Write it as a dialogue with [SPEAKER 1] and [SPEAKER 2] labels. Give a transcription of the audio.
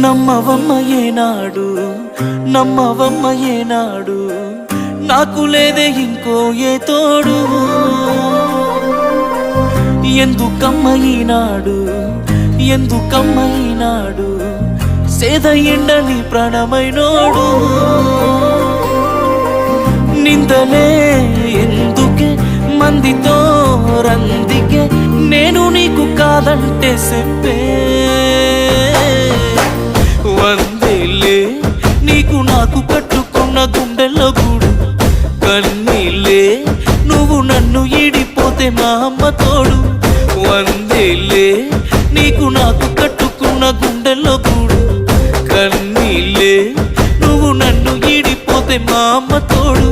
[SPEAKER 1] నమ్మవమ్మ ఏనాడు నమ్మవమ్మ ఏనాడు నాకు లేదే ఇంకో ఏ తోడు ఎందుకమ్మ ఈనాడు ఎందుకమ్మ ఈనాడు సేద ఎండని ప్రాణమైనోడు నిందలే ఎందుకే మందితో రందికే నేను నీకు కాదంటే చెప్పే వందేలే నీకు నాకు కట్టుకున్న గుండెల్లో గూడు కన్నీలే నువ్వు నన్ను ఈడిపోతే మా అమ్మ తోడు వందేలే నీకు నాకు కట్టుకున్న గుండెల్లో గూడు కన్నీలే నువ్వు నన్ను ఈడిపోతే మా అమ్మ తోడు